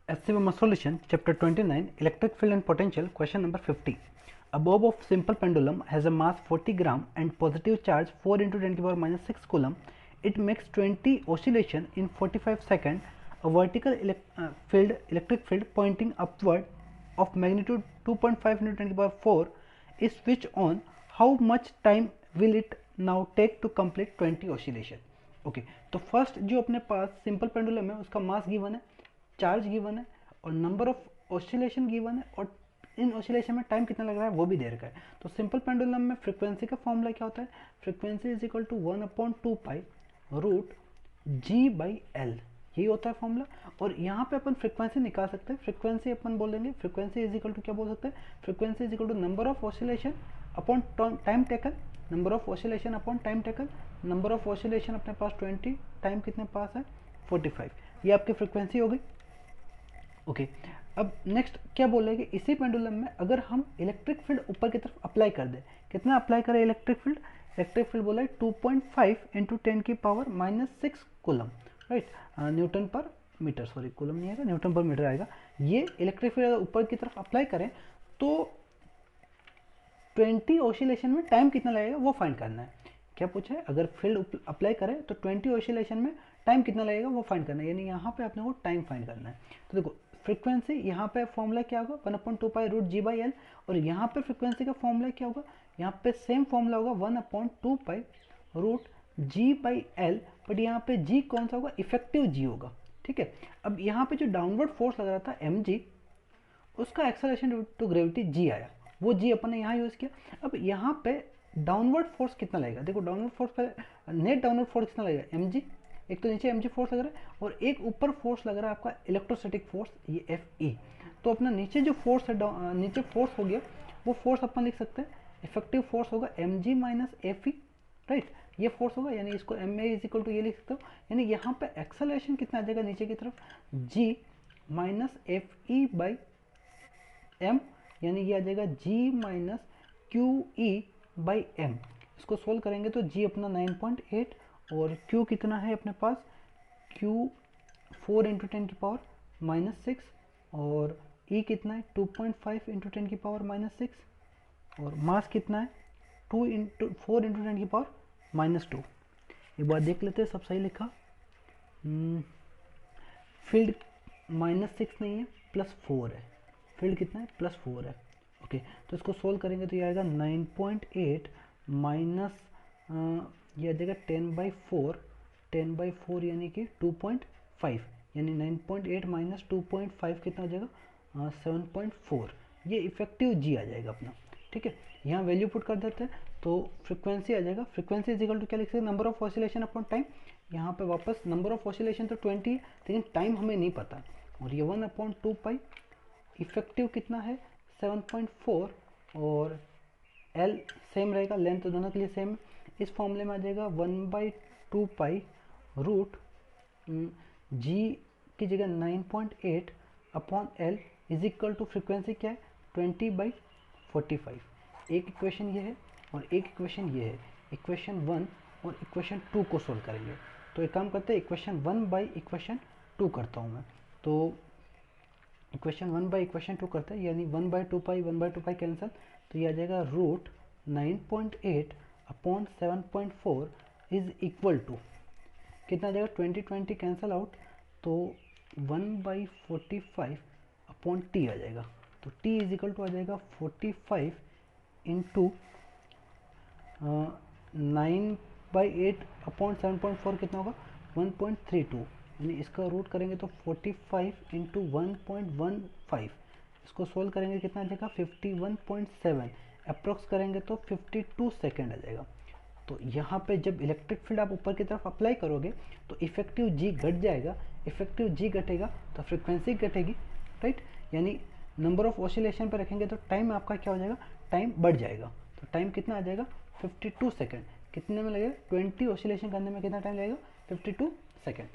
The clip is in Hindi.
SCM solution, chapter 29, electric field and potential, question number 50. A bob of simple pendulum has a mass 40 gram and positive charge 4 into 10 to the power minus 6 coulomb. It makes 20 oscillation in 45 seconds. A vertical electric field pointing upward of magnitude 2.5 into 10 to the power 4 is switched on. How much time will it now take to complete 20 oscillation? Okay तो फर्स्ट जो अपने पास सिंपल पेंडुलम है उसका मास गिवन है, चार्ज गिवन है और नंबर ऑफ ऑसिलेशन गिवन है और इन ऑसिलेशन में टाइम कितना लग रहा है वो भी दे रखा है। तो सिंपल पेंडुलम में फ्रीक्वेंसी का फॉर्मूला क्या होता है? Frequency is equal to 1/2 pi root G by L, यही होता है फॉर्मूला। और यहाँ पे अपन फ्रीक्वेंसी निकाल सकते हैं। फ्रीक्वेंसी अपन बोलेंगे फ्रीक्वेंसी इज इक्वल टू क्या बोल सकते हैं? Frequency is equal to number of oscillation upon time taken, number of oscillation upon time taken. Number of oscillation अपने पास 20, टाइम कितने पास है 45, ये आपकी फ्रीक्वेंसी हो गई। ओके अब नेक्स्ट क्या बोलेंगे, इसी पेंडुलम में अगर हम इलेक्ट्रिक फील्ड ऊपर की तरफ अप्लाई कर दें, कितना अप्लाई करें इलेक्ट्रिक फील्ड? इलेक्ट्रिक फील्ड बोला है 2.5 इंटू 10 की power minus 6 coulomb, right, Newton पर मीटर, सॉरी कूलम नहीं आएगा, न्यूटन पर मीटर आएगा। ये इलेक्ट्रिक फील्ड अगर ऊपर की तरफ अप्लाई करें तो 20 ऑसिलेशन में टाइम कितना लगेगा वो फाइंड करना है। क्या पूछा है? अगर फील्ड अप्लाई करें तो 20 ऑसिलेशन में टाइम कितना लगेगा वो फाइंड करना है, यानी यहाँ पे अपने को टाइम फाइंड करना है। तो देखो फ्रीक्वेंसी यहाँ पे फॉर्मूला क्या होगा 1/2 pi root G by L, और यहाँ पे फ्रीक्वेंसी का फॉर्मूला क्या होगा? यहाँ पे सेम फॉर्मूला होगा 1/2 pi root G by L, but यहाँ पे जी कौन सा होगा? इफेक्टिव जी होगा, ठीक है। अब यहाँ पे जो डाउनवर्ड फोर्स लग रहा था एम जी, उसका acceleration due to gravity G आया, वो जी अपन ने यहाँ यूज़ किया। अब यहाँ पे डाउनवर्ड फोर्स कितना लगेगा? देखो डाउनवर्ड फोर्स पर नेट डाउनवर्ड फोर्स कितना लगेगा? एम जी, एक तो नीचे एम जी फोर्स लग रहा है और एक ऊपर फोर्स लग रहा है आपका इलेक्ट्रोस्टैटिक फोर्स, ये एफ ई। तो अपना नीचे जो फोर्स है, नीचे फोर्स हो गया, वो फोर्स अपन लिख सकते हैं इफेक्टिव फोर्स होगा M G minus F E, right, ये फोर्स होगा, यानी इसको M A is equal to ये लिख सकते हो। यानी यहाँ पे एक्सेलरेशन कितना आ जाएगा नीचे की तरफ? G minus F E by M, यानी ये आ जाएगा G minus Q E by M. इसको सोल्व करेंगे तो जी अपना 9.8 और Q कितना है अपने पास? Q 4 इंटू 10 की पावर माइनस 6 और E कितना है 2.5 इंटू 10 की पावर माइनस 6 और मास कितना है 4 इंटू 10 की पावर माइनस 2। एक बार देख लेते हैं सब सही लिखा। फील्ड माइनस 6 नहीं है प्लस 4 है, फील्ड कितना है प्लस 4 है। ओके तो इसको सोल्व करेंगे तो ये आएगा 9.8 माइनस ये आ जाएगा 10/4 यानी कि 2.5, यानी 9.8 माइनस 2.5 कितना आ जाएगा 7.4, ये इफेक्टिव जी आ जाएगा अपना, ठीक है। यहाँ वैल्यू पुट कर देते हैं तो फ्रीक्वेंसी आ जाएगा, फ्रीक्वेंसी इज इक्वल टू क्या लिख सकते हैं? Number of oscillation upon time. यहाँ पे वापस नंबर ऑफ ऑसिलेशन तो 20 है लेकिन टाइम हमें नहीं पता, और ये 1/2 पाई, इफेक्टिव कितना है 7.4 और एल सेम रहेगा, लेंथ तो दोनों के लिए सेम है। इस फॉर्मूले में आ जाएगा 1/2 पाई रूट जी की जगह 9.8 upon L is equal to frequency क्या है 20/45। एक इक्वेशन ये है और एक इक्वेशन ये है, इक्वेशन 1 और इक्वेशन 2 को सोल्व करेंगे। तो एक काम करते हैं इक्वेशन 1 बाई इक्वेशन 2 करता हूँ मैं, तो इक्वेशन 1 बाई इक्वेशन 2 करते हैं, यानी 1/2 पाई 1/2 पाई कैंसिल, तो ये आ जाएगा root 9.8 upon 7.4 is equal to कितना आ जाएगा 20 कैंसिल आउट, तो 1/45 अपॉन टी आ जाएगा। तो टी इज इक्वल टू आ जाएगा 45 इंटू 9/8 अपॉन 7.4 कितना होगा 1.32, यानी इसका रूट करेंगे तो 45 इंटू 1.15, इसको सोल्व करेंगे कितना आ जाएगा 51.7, अप्रोक्स करेंगे तो 52 सेकेंड आ जाएगा। तो यहाँ पे जब इलेक्ट्रिक फील्ड आप ऊपर की तरफ अप्लाई करोगे तो इफेक्टिव जी घट जाएगा, इफेक्टिव जी घटेगा तो फ्रीक्वेंसी घटेगी, राइट, यानी नंबर ऑफ ऑसिलेशन पर रखेंगे तो टाइम आपका क्या हो जाएगा, टाइम बढ़ जाएगा। तो टाइम कितना आ जाएगा 52 सेकेंड, कितने में लगेगा 20 ऑसिलेशन करने में कितना टाइम लगेगा 52 सेकेंड।